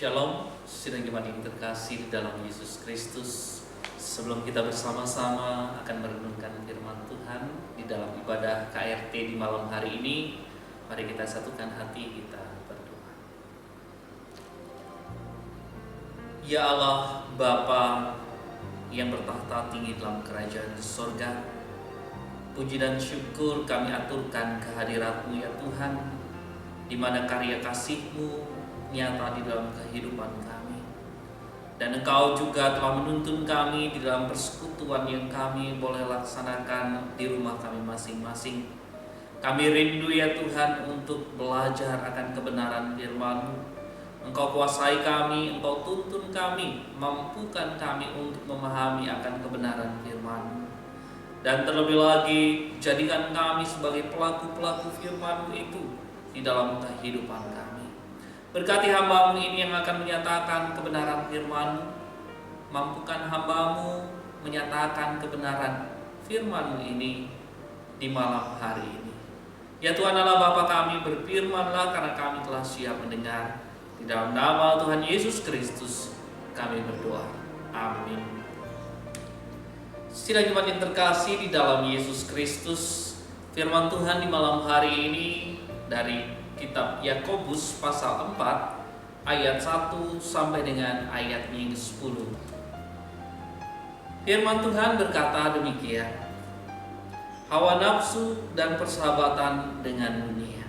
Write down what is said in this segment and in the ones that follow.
Shalom, sidang jemaat yang terkasih di dalam Yesus Kristus. Sebelum kita bersama-sama akan merenungkan firman Tuhan di dalam ibadah KRT di malam hari ini, mari kita satukan hati kita berdoa. Ya Allah, Bapa yang bertahta tinggi dalam kerajaan di sorga, puji dan syukur kami aturkan kehadirat-Mu ya Tuhan, di mana karya kasih-Mu nyata di dalam kehidupan kami. Dan Engkau juga telah menuntun kami di dalam persekutuan yang kami boleh laksanakan di rumah kami masing-masing. Kami rindu ya Tuhan untuk belajar akan kebenaran firman-Mu. Engkau kuasai kami, Engkau tuntun kami, mampukan kami untuk memahami akan kebenaran firman-Mu. Dan terlebih lagi, jadikan kami sebagai pelaku-pelaku firman-Mu itu di dalam kehidupan kami. Berkati hamba-Mu ini yang akan menyatakan kebenaran firman-Mu. Mampukan hamba-Mu menyatakan kebenaran firman-Mu ini di malam hari ini. Ya Tuhan Allah Bapa kami, berfirman-Lah karena kami telah siap mendengar. Di dalam nama Tuhan Yesus Kristus kami berdoa. Amin. Sidang jemaat yang terkasih di dalam Yesus Kristus, firman Tuhan di malam hari ini dari Kitab Yakobus pasal 4 ayat 1 sampai dengan ayat yang ke-10. Firman Tuhan berkata demikian: hawa nafsu dan persahabatan dengan dunia.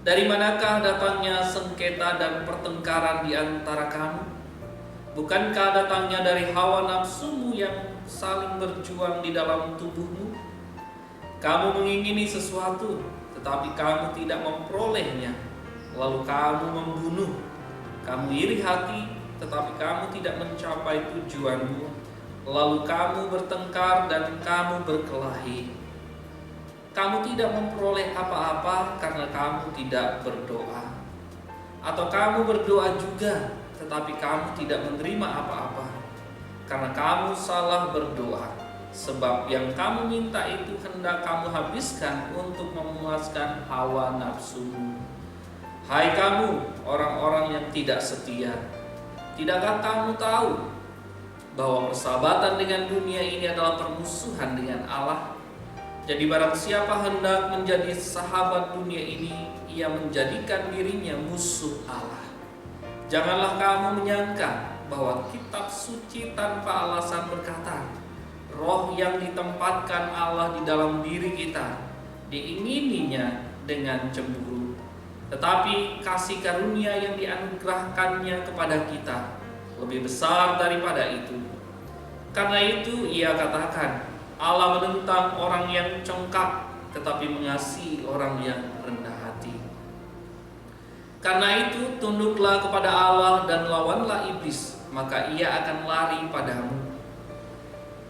Dari manakah datangnya sengketa dan pertengkaran di antara kamu? Bukankah datangnya dari hawa nafsumu yang saling berjuang di dalam tubuhmu? Kamu mengingini sesuatu, tetapi kamu tidak memperolehnya, lalu kamu membunuh. Kamu iri hati, tetapi kamu tidak mencapai tujuanmu, lalu kamu bertengkar dan kamu berkelahi. Kamu tidak memperoleh apa-apa karena kamu tidak berdoa. Atau kamu berdoa juga, tetapi kamu tidak menerima apa-apa karena kamu salah berdoa. Sebab yang kamu minta itu hendak kamu habiskan untuk memuaskan hawa nafsumu. Hai kamu, orang-orang yang tidak setia, tidakkah kamu tahu bahwa persahabatan dengan dunia ini adalah permusuhan dengan Allah? Jadi barang siapa hendak menjadi sahabat dunia ini, ia menjadikan dirinya musuh Allah. Janganlah kamu menyangka bahwa kitab suci tanpa alasan berkata, roh yang ditempatkan Allah di dalam diri kita diingininya dengan cemburu. Tetapi kasih karunia yang dianugerahkannya kepada kita lebih besar daripada itu. Karena itu ia katakan, Allah menentang orang yang congkak, tetapi mengasihi orang yang rendah hati. Karena itu tunduklah kepada Allah dan lawanlah iblis, maka ia akan lari padamu.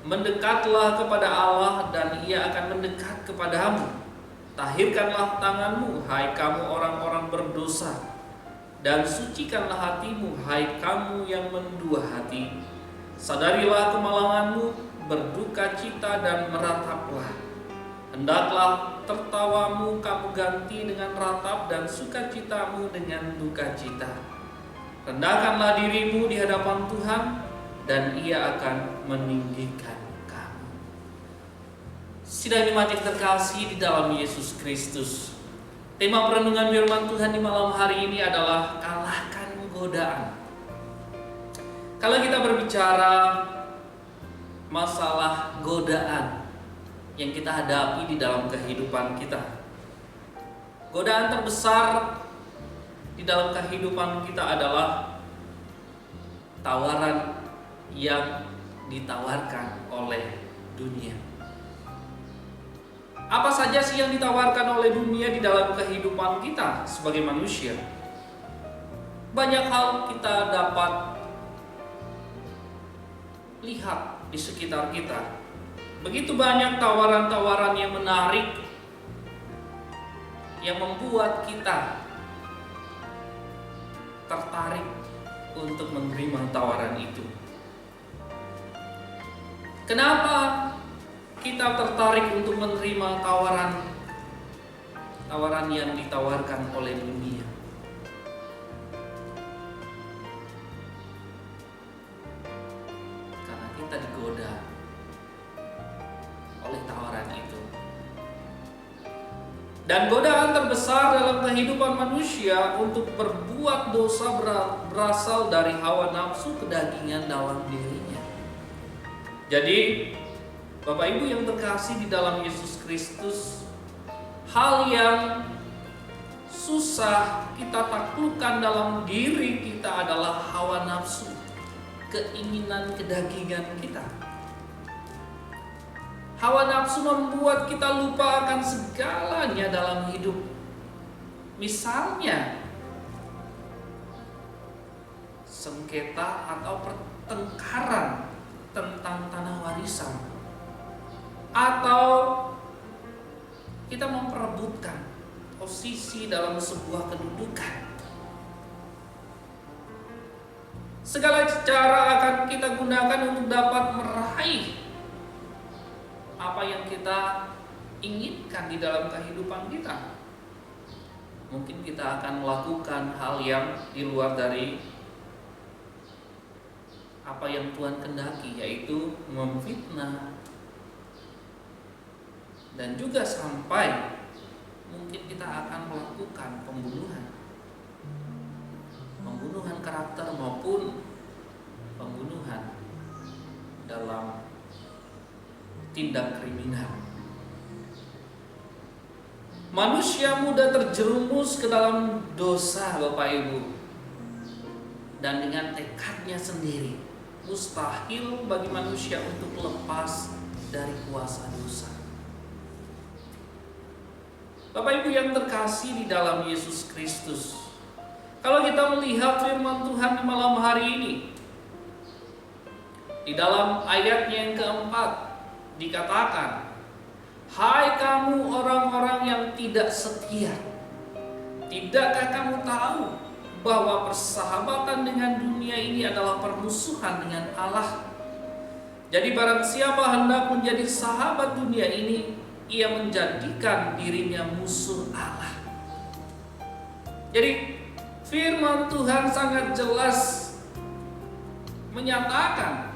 Mendekatlah kepada Allah dan ia akan mendekat kepadamu. Tahirkanlah tanganmu, hai kamu orang-orang berdosa, dan sucikanlah hatimu, hai kamu yang mendua hati. Sadarilah kemalanganmu, berduka cita dan merataplah. Hendaklah tertawamu kamu ganti dengan ratap dan sukacitamu dengan duka cita. Rendahkanlah dirimu di hadapan Tuhan, dan ia akan meninggikan kamu. Sidang jemaat yang terkasih di dalam Yesus Kristus, tema perenungan firman Tuhan di malam hari ini adalah kalahkan godaan. Kalau kita berbicara masalah godaan yang kita hadapi di dalam kehidupan kita, godaan terbesar di dalam kehidupan kita adalah tawaran yang ditawarkan oleh dunia. Apa saja sih yang ditawarkan oleh dunia di dalam kehidupan kita sebagai manusia? Banyak hal kita dapat lihat di sekitar kita. Begitu banyak tawaran-tawaran yang menarik yang membuat kita tertarik untuk menerima tawaran itu. Kenapa kita tertarik untuk menerima tawaran yang ditawarkan oleh dunia? kita digoda oleh tawaran itu. Dan godaan terbesar dalam kehidupan manusia untuk berbuat dosa berasal dari hawa nafsu kedagingan dalam dirinya. Jadi, Bapak Ibu yang terkasih di dalam Yesus Kristus, hal yang susah kita taklukkan dalam diri kita adalah hawa nafsu, keinginan kedagingan kita. Hawa nafsu membuat kita lupa akan segalanya dalam hidup. Misalnya, sengketa atau pertengkaran tentang tanah warisan, atau kita memperebutkan posisi dalam sebuah kedudukan. Segala cara akan kita gunakan untuk dapat meraih apa yang kita inginkan di dalam kehidupan kita. Mungkin kita akan melakukan hal yang di luar dari apa yang Tuhan kehendaki, yaitu memfitnah, dan juga sampai mungkin kita akan melakukan pembunuhan karakter maupun pembunuhan dalam tindak kriminal. Manusia mudah terjerumus ke dalam dosa, Bapak Ibu, dan dengan tekadnya sendiri mustahil bagi manusia untuk lepas dari kuasa dosa. Bapak Ibu yang terkasih di dalam Yesus Kristus, kalau kita melihat firman Tuhan di malam hari ini, di dalam ayatnya yang keempat dikatakan, "Hai kamu orang-orang yang tidak setia, tidakkah kamu tahu bahwa persahabatan dengan dunia ini adalah permusuhan dengan Allah? Jadi barang siapa hendak menjadi sahabat dunia ini, ia menjadikan dirinya musuh Allah." Jadi firman Tuhan sangat jelas menyatakan,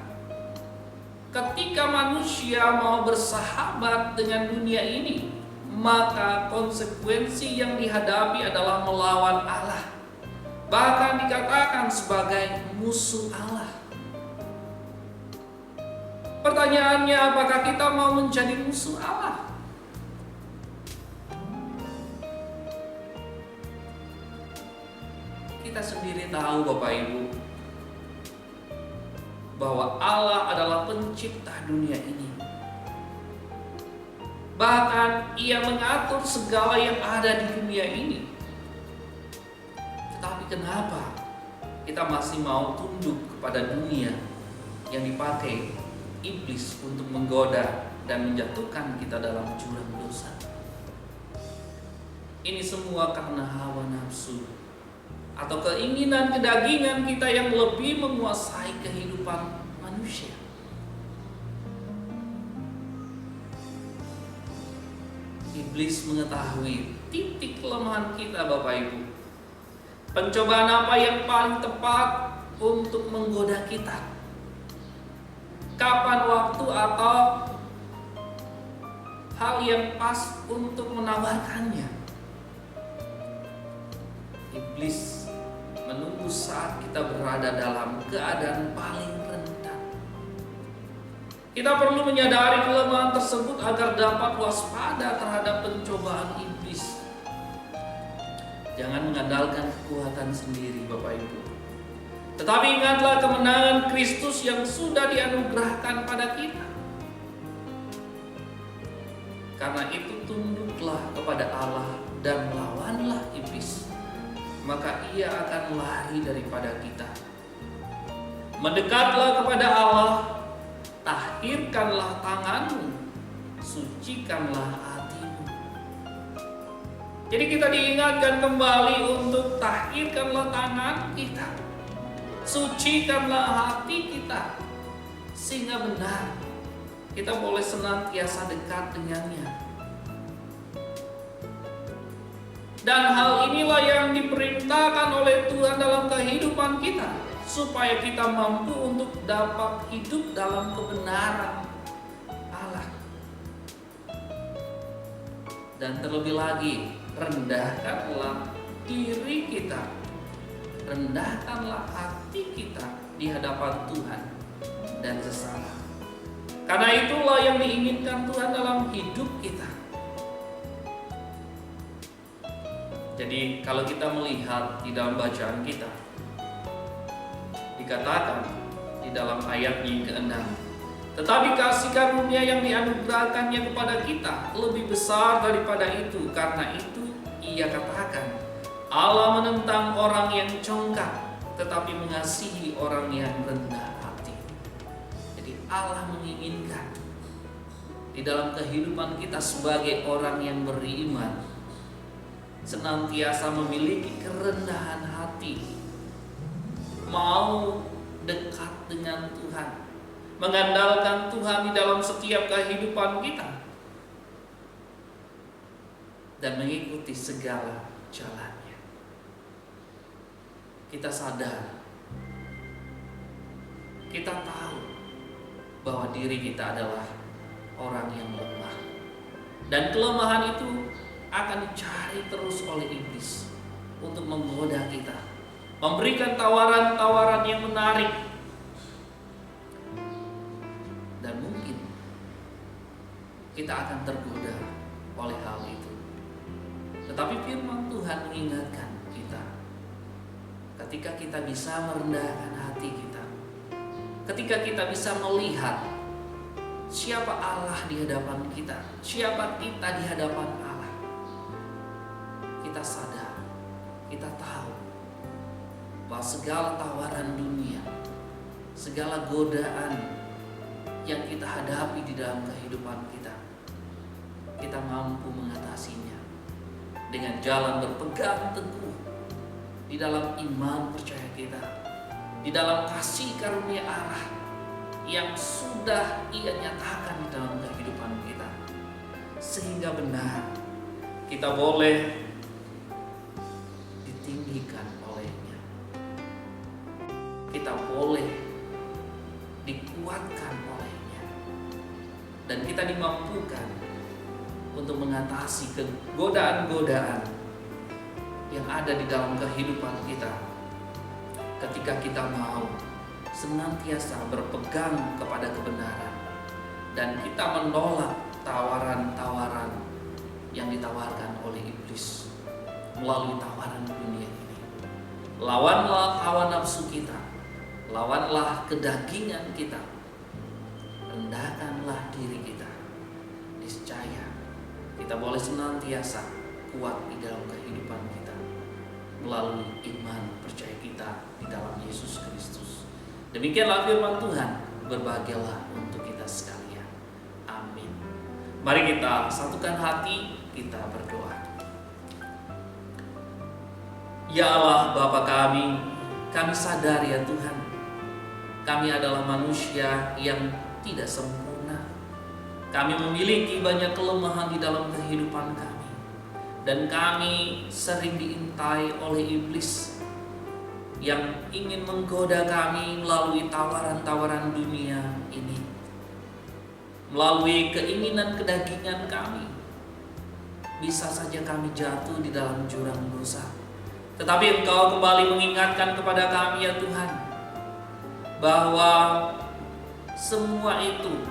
ketika manusia mau bersahabat dengan dunia ini, maka konsekuensi yang dihadapi adalah melawan Allah. Bahkan dikatakan sebagai musuh Allah. Pertanyaannya, apakah kita mau menjadi musuh Allah? Kita sendiri tahu, Bapak Ibu, bahwa Allah adalah pencipta dunia ini. Bahkan Ia mengatur segala yang ada di dunia ini. Tetapi kenapa kita masih mau tunduk kepada dunia yang dipakai iblis untuk menggoda dan menjatuhkan kita dalam jurang dosa? Ini semua karena hawa nafsu atau keinginan kedagingan kita yang lebih menguasai kehidupan manusia. Iblis mengetahui titik kelemahan kita, Bapak Ibu. Pencobaan apa yang paling tepat untuk menggoda kita? Kapan waktu atau hal yang pas untuk menawarkannya? Iblis menunggu saat kita berada dalam keadaan paling rentan. Kita perlu menyadari kelemahan tersebut agar dapat waspada terhadap pencobaan iblis. Jangan mengandalkan kekuatan sendiri, Bapak Ibu. Tetapi ingatlah kemenangan Kristus yang sudah dianugerahkan pada kita. Karena itu tunduklah kepada Allah dan lawanlah iblis, maka ia akan lari daripada kita. Mendekatlah kepada Allah, tahirkanlah tanganmu, sucikanlah hatimu. Jadi kita diingatkan kembali untuk tahirkanlah tangan kita, sucikanlah hati kita, sehingga benar kita boleh senantiasa dekat dengannya. Dan hal inilah yang diperintahkan oleh Tuhan dalam kehidupan kita, supaya kita mampu untuk dapat hidup dalam kebenaran Allah. Dan terlebih lagi, rendahkanlah diri kita, rendahkanlah hati kita di hadapan Tuhan dan sesama. Karena itulah yang diinginkan Tuhan dalam hidup kita. Jadi kalau kita melihat di dalam bacaan kita, dikatakan di dalam ayat yang ke-6, tetapi kasih karunia yang dianugerahkannya kepada kita lebih besar daripada itu. Karena itu ia katakan, Allah menentang orang yang congkak, tetapi mengasihi orang yang rendah hati. Jadi Allah menginginkan di dalam kehidupan kita sebagai orang yang beriman, senantiasa memiliki kerendahan hati, mau dekat dengan Tuhan, mengandalkan Tuhan di dalam setiap kehidupan kita, dan mengikuti segala jalannya. Kita sadar, kita tahu bahwa diri kita adalah orang yang lemah, dan kelemahan itu akan dicari terus oleh iblis untuk menggoda kita, memberikan tawaran-tawaran yang menarik, dan mungkin kita akan tergoda oleh hal itu. Tetapi firman Tuhan mengingatkan kita, ketika kita bisa merendahkan hati kita, ketika kita bisa melihat siapa Allah di hadapan kita, siapa kita di hadapan Allah, kita sadar, kita tahu bahwa segala tawaran dunia, segala godaan yang kita hadapi di dalam kehidupan kita, kita mampu mengatasinya dengan jalan berpegang teguh di dalam iman percaya kita, di dalam kasih karunia Allah yang sudah Ia nyatakan di dalam kehidupan kita, sehingga benar kita boleh ditinggikan olehnya, kita boleh dikuatkan olehnya, dan kita dimampukan untuk mengatasi godaan-godaan yang ada di dalam kehidupan kita ketika kita mau senantiasa berpegang kepada kebenaran dan kita menolak tawaran-tawaran yang ditawarkan oleh iblis melalui tawaran dunia ini. Lawanlah hawa nafsu kita, lawanlah kedagingan kita, rendahkanlah diri kita. Niscaya kita boleh senantiasa kuat di dalam kehidupan kita melalui iman percaya kita di dalam Yesus Kristus. Demikianlah firman Tuhan, berbahagialah untuk kita sekalian. Amin. Mari kita satukan hati, kita berdoa. Ya Allah Bapa kami sadar ya Tuhan, kami adalah manusia yang tidak sempurna. Kami memiliki banyak kelemahan di dalam kehidupan kami, dan kami sering diintai oleh iblis yang ingin menggoda kami melalui tawaran-tawaran dunia ini, melalui keinginan kedagingan kami. Bisa saja kami jatuh di dalam jurang dosa, tetapi Engkau kembali mengingatkan kepada kami ya Tuhan, bahwa semua itu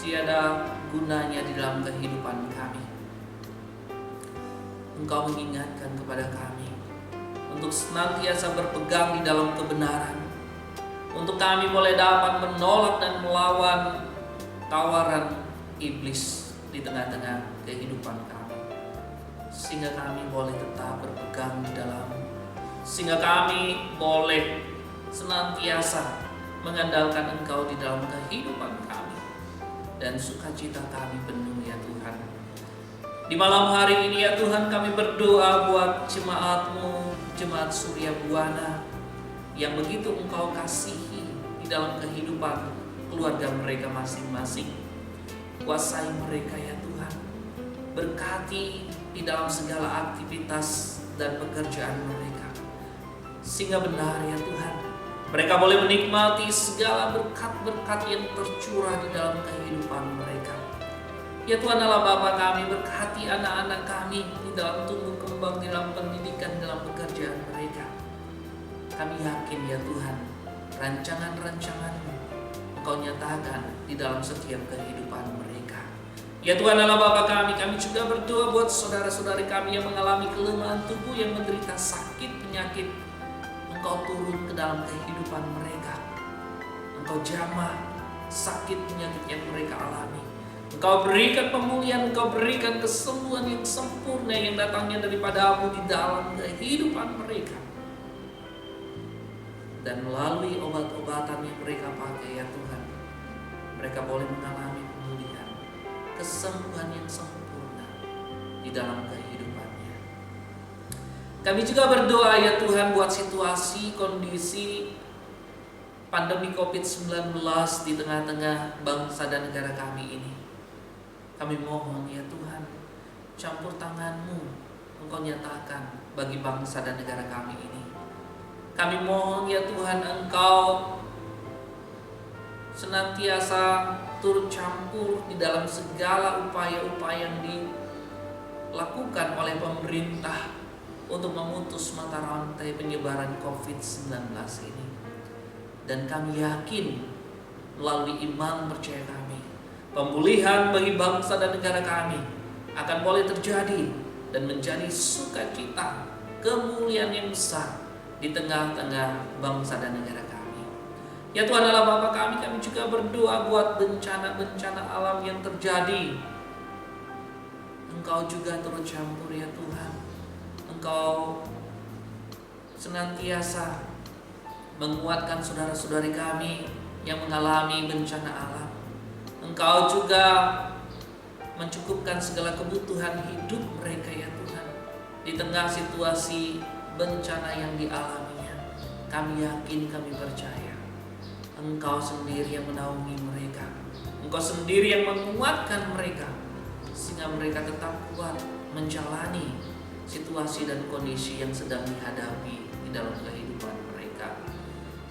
tiada gunanya di dalam kehidupan kami. Engkau mengingatkan kepada kami untuk senantiasa berpegang di dalam kebenaran, untuk kami boleh dapat menolak dan melawan tawaran iblis di tengah-tengah kehidupan kami, sehingga kami boleh tetap berpegang di dalam, sehingga kami boleh senantiasa mengandalkan Engkau di dalam kehidupan kami, dan sukacita kami penuh ya Tuhan. Di malam hari ini ya Tuhan, kami berdoa buat jemaat-Mu, jemaat Surya Buana yang begitu Engkau kasihi di dalam kehidupan keluarga mereka masing-masing. Kuasai mereka ya Tuhan, berkati di dalam segala aktivitas dan pekerjaan mereka, sehingga benar ya Tuhan, Mereka boleh menikmati segala berkat-berkat yang tercurah di dalam kehidupan mereka. Ya Tuhan Allah Bapa kami, berkati anak-anak kami di dalam tumbuh kembang, di dalam pendidikan, dalam pekerjaan mereka. Kami yakin ya Tuhan, rancangan-rancangan-Mu Engkau nyatakan di dalam setiap kehidupan mereka. Ya Tuhan Allah Bapa kami juga berdoa buat saudara-saudari kami yang mengalami kelemahan tubuh, yang menderita sakit, penyakit. Engkau turun ke dalam kehidupan mereka. Engkau jamah sakit penyakit yang mereka alami. Engkau berikan pemulihan, Engkau berikan kesembuhan yang sempurna yang datangnya daripada-Mu di dalam kehidupan mereka. Dan melalui obat-obatan yang mereka pakai ya Tuhan, mereka boleh mengalami pemulihan, kesembuhan yang sempurna di dalam kehidupannya. Kami juga berdoa ya Tuhan buat situasi, kondisi pandemi COVID-19 di tengah-tengah bangsa dan negara kami ini. Kami mohon ya Tuhan, campur tangan-Mu Engkau nyatakan bagi bangsa dan negara kami ini. Kami mohon ya Tuhan, Engkau senantiasa turut campur di dalam segala upaya-upaya yang dilakukan oleh pemerintah untuk memutus mata rantai penyebaran COVID-19 ini. Dan kami yakin melalui iman percaya kami, pemulihan bagi bangsa dan negara kami akan boleh terjadi dan menjadi sukacita, kemuliaan yang besar di tengah-tengah bangsa dan negara kami. Ya Tuhan Allah Bapa kami juga berdoa buat bencana-bencana alam yang terjadi. Engkau juga turut campur ya Tuhan. Engkau senantiasa menguatkan saudara-saudari kami yang mengalami bencana alam. Engkau juga mencukupkan segala kebutuhan hidup mereka ya Tuhan. Di tengah situasi bencana yang dialaminya, kami yakin, kami percaya Engkau sendiri yang menaungi mereka. Engkau sendiri yang menguatkan mereka, sehingga mereka tetap kuat menjalani situasi dan kondisi yang sedang dihadapi di dalam kehidupan mereka.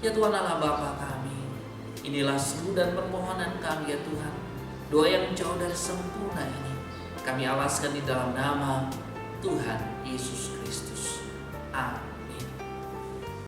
Ya Tuhan Allah Bapa kami, inilah seru dan permohonan kami ya Tuhan. Doa yang jauh dari sempurna ini kami alaskan di dalam nama Tuhan Yesus Kristus. Amin.